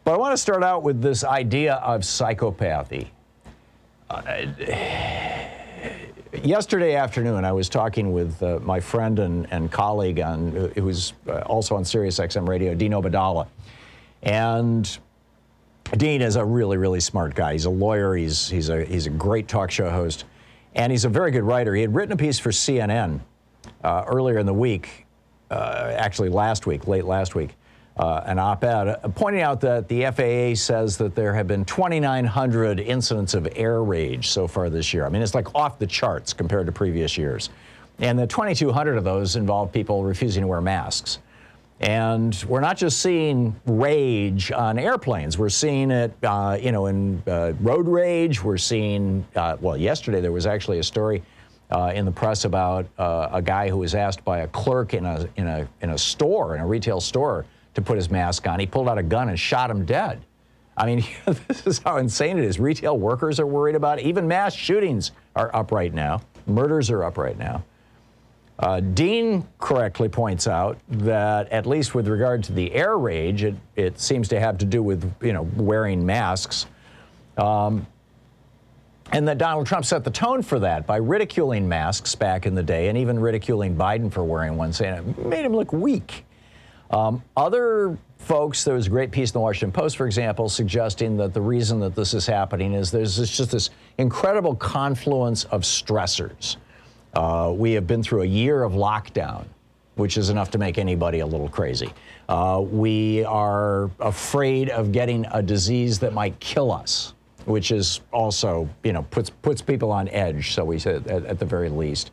But I want to start out with this idea of psychopathy. Yesterday afternoon, I was talking with my friend and colleague who's also on Sirius XM Radio, Dean Obeidallah. And Dean is a really, really smart guy. He's a lawyer. He's a great talk show host. And he's a very good writer. He had written a piece for CNN earlier in the week, actually late last week, an op-ed pointing out that the FAA says that there have been 2,900 incidents of air rage so far this year. I mean, it's like off the charts compared to previous years. And the 2,200 of those involve people refusing to wear masks. And we're not just seeing rage on airplanes. We're seeing it, in road rage. We're seeing, yesterday there was actually a story in the press about a guy who was asked by a clerk in a store, in a retail store, to put his mask on. He pulled out a gun and shot him dead. I mean, this is how insane it is. Retail workers are worried about it. Even mass shootings are up right now. Murders are up right now. Dean correctly points out that, at least with regard to the air rage, it seems to have to do with, wearing masks. And that Donald Trump set the tone for that by ridiculing masks back in the day, and even ridiculing Biden for wearing one, saying it made him look weak. Other folks, there was a great piece in the Washington Post, for example, suggesting that the reason that this is happening is there's just this incredible confluence of stressors. We have been through a year of lockdown, which is enough to make anybody a little crazy. We are afraid of getting a disease that might kill us, which is also, puts people on edge, so we said at the very least.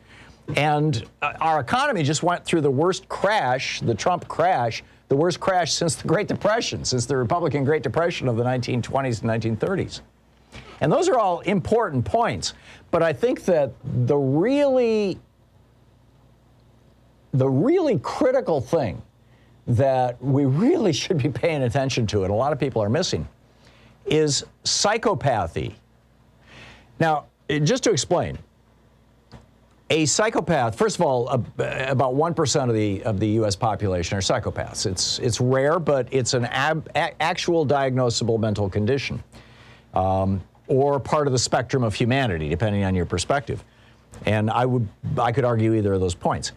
And our economy just went through the worst crash, the Trump crash, the worst crash since the Great Depression, since the Republican Great Depression of the 1920s and 1930s. And those are all important points. But I think that the really critical thing that we really should be paying attention to, and a lot of people are missing, is psychopathy. Now, just to explain, a psychopath, first of all, about 1% of the U.S. population are psychopaths. It's rare, but it's an actual diagnosable mental condition, or part of the spectrum of humanity, depending on your perspective. And I could argue either of those points.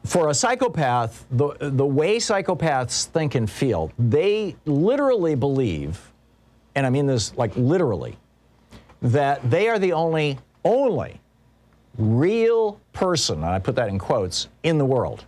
For a psychopath, the way psychopaths think and feel, they literally believe, and I mean this like literally, that they are the only real person, and I put that in quotes, in the world.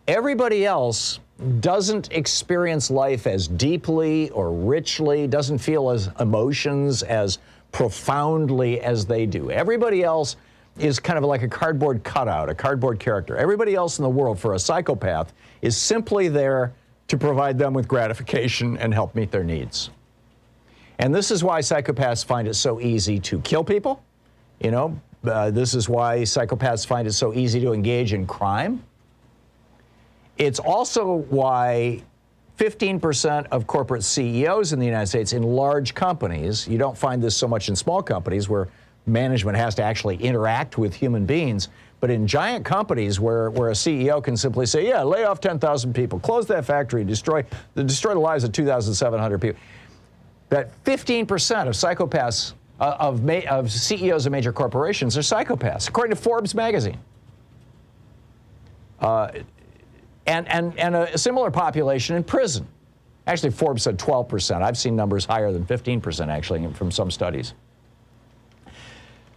Everybody else doesn't experience life as deeply or richly, doesn't feel as emotions as profoundly as they do. Everybody else is kind of like a cardboard cutout, a cardboard character. Everybody else in the world, for a psychopath, is simply there to provide them with gratification and help meet their needs. And this is why psychopaths find it so easy to kill people. This is why psychopaths find it so easy to engage in crime. It's also why 15% of corporate CEOs in the United States in large companies, you don't find this so much in small companies where management has to actually interact with human beings, but in giant companies where a CEO can simply say, yeah, lay off 10,000 people, close that factory, destroy the lives of 2,700 people. That 15% of psychopaths, of CEOs of major corporations are psychopaths, according to Forbes magazine. And a similar population in prison. Actually, Forbes said 12%. I've seen numbers higher than 15%, actually, from some studies.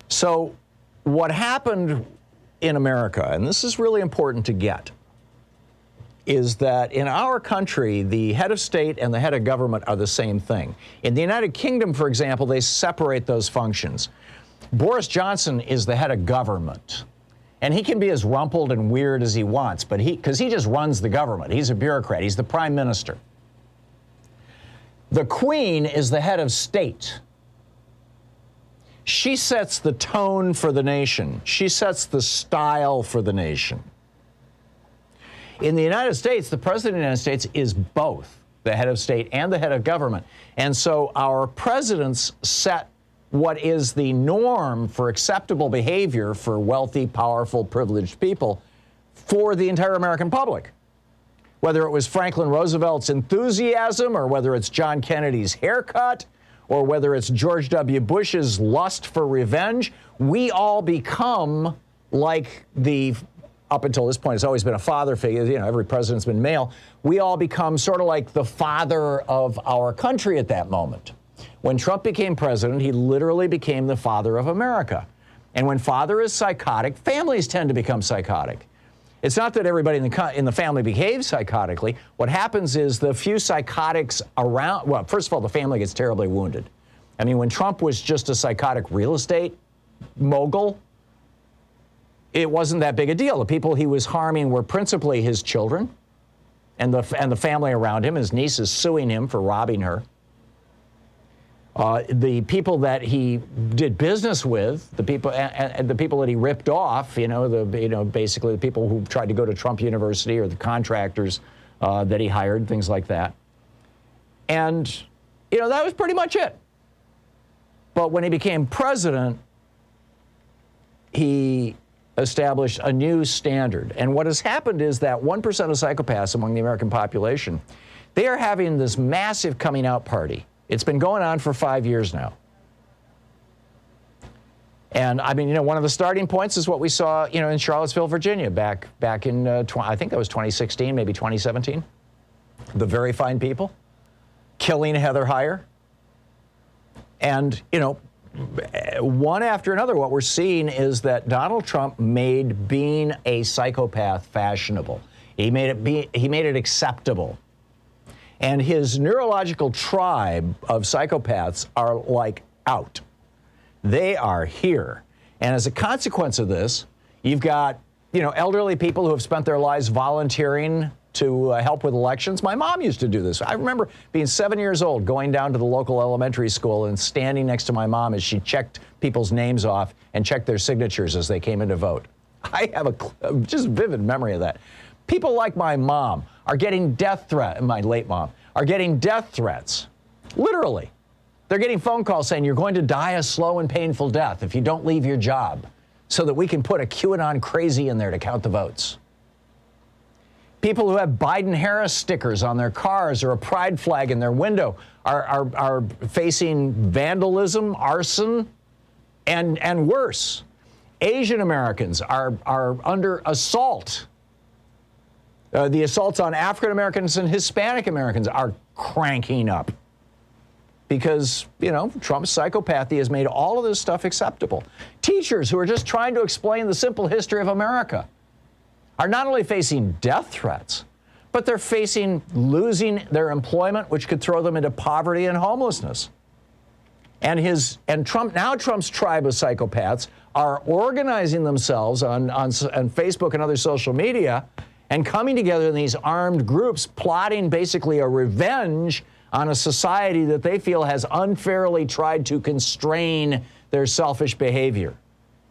So what happened in America, and this is really important to get, is that in our country, the head of state and the head of government are the same thing. In the United Kingdom, for example, they separate those functions. Boris Johnson is the head of government. And he can be as rumpled and weird as he wants, but because he just runs the government. He's a bureaucrat. He's the prime minister. The Queen is the head of state. She sets the tone for the nation. She sets the style for the nation. In the United States, the President of the United States is both the head of state and the head of government. And so our presidents set what is the norm for acceptable behavior for wealthy, powerful, privileged people for the entire American public. Whether it was Franklin Roosevelt's enthusiasm, or whether it's John Kennedy's haircut, or whether it's George W. Bush's lust for revenge, we all become like up until this point, it's always been a father figure. You know, every president's been male. We all become sort of like the father of our country at that moment. When Trump became president, he literally became the father of America. And when father is psychotic, families tend to become psychotic. It's not that everybody in the family behaves psychotically. What happens is the few psychotics around, well, first of all, the family gets terribly wounded. I mean, when Trump was just a psychotic real estate mogul, it wasn't that big a deal. The people he was harming were principally his children and the family around him. His niece is suing him for robbing her. The people that he did business with, the people that he ripped off, basically the people who tried to go to Trump University, or the contractors that he hired, things like that. And, that was pretty much it. But when he became president, he established a new standard. And what has happened is that 1% of psychopaths among the American population, they are having this massive coming out party. It's been going on for 5 years now. And I mean, one of the starting points is what we saw, in Charlottesville, Virginia, back in, I think that was 2016, maybe 2017. The very fine people killing Heather Heyer. And, one after another, what we're seeing is that Donald Trump made being a psychopath fashionable. He made it acceptable. And his neurological tribe of psychopaths are like out. They are here. And as a consequence of this, you've got, elderly people who have spent their lives volunteering to help with elections. My mom used to do this. I remember being 7 years old, going down to the local elementary school and standing next to my mom as she checked people's names off and checked their signatures as they came in to vote. I have a just vivid memory of that. People like my mom are getting death threats, my late mom, are getting death threats. Literally. They're getting phone calls saying you're going to die a slow and painful death if you don't leave your job, so that we can put a QAnon crazy in there to count the votes. People who have Biden-Harris stickers on their cars or a pride flag in their window are facing vandalism, arson, and worse. Asian Americans are under assault. The assaults on African Americans and Hispanic Americans are cranking up because, Trump's psychopathy has made all of this stuff acceptable. Teachers who are just trying to explain the simple history of America are not only facing death threats, but they're facing losing their employment, which could throw them into poverty and homelessness. And Trump's tribe of psychopaths are organizing themselves on Facebook and other social media and coming together in these armed groups, plotting basically a revenge on a society that they feel has unfairly tried to constrain their selfish behavior,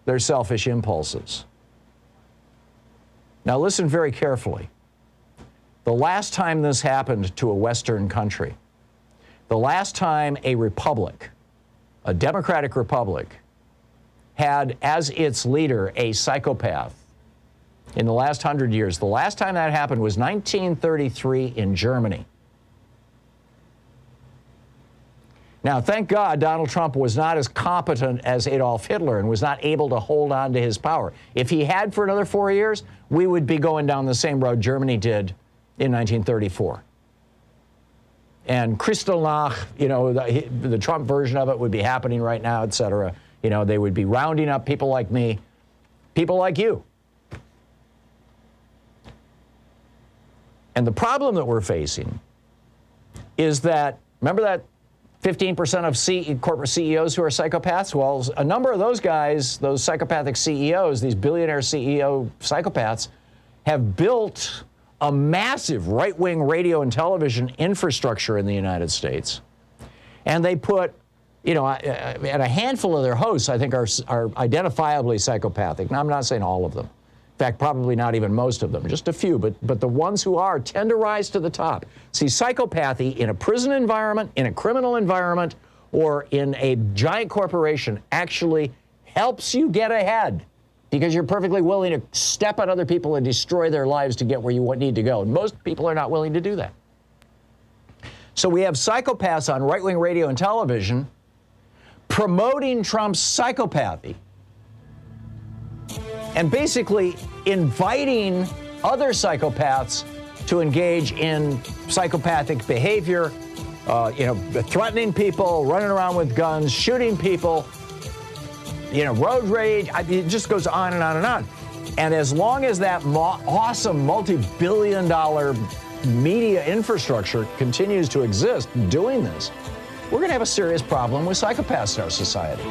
their selfish impulses. Now listen very carefully. The last time this happened to a Western country, the last time a republic, a democratic republic, had as its leader a psychopath in the last 100 years, the last time that happened was 1933 in Germany. Now, thank God Donald Trump was not as competent as Adolf Hitler and was not able to hold on to his power. If he had for another 4 years, we would be going down the same road Germany did in 1934. And Kristallnacht, the Trump version of it would be happening right now, et cetera. They would be rounding up people like me, people like you. And the problem that we're facing is that, remember that 15% of corporate CEOs who are psychopaths? Well, a number of those guys, those psychopathic CEOs, these billionaire CEO psychopaths, have built a massive right-wing radio and television infrastructure in the United States. And they put, and a handful of their hosts, I think, are identifiably psychopathic. Now, I'm not saying all of them. In fact, probably not even most of them, just a few, but the ones who are tend to rise to the top. See, psychopathy in a prison environment, in a criminal environment, or in a giant corporation actually helps you get ahead because you're perfectly willing to step on other people and destroy their lives to get where you need to go. And most people are not willing to do that. So we have psychopaths on right-wing radio and television promoting Trump's psychopathy and basically inviting other psychopaths to engage in psychopathic behavior, threatening people, running around with guns, shooting people, road rage. It just goes on and on and on. And as long as that awesome multi-billion-dollar media infrastructure continues to exist doing this, we're going to have a serious problem with psychopaths in our society.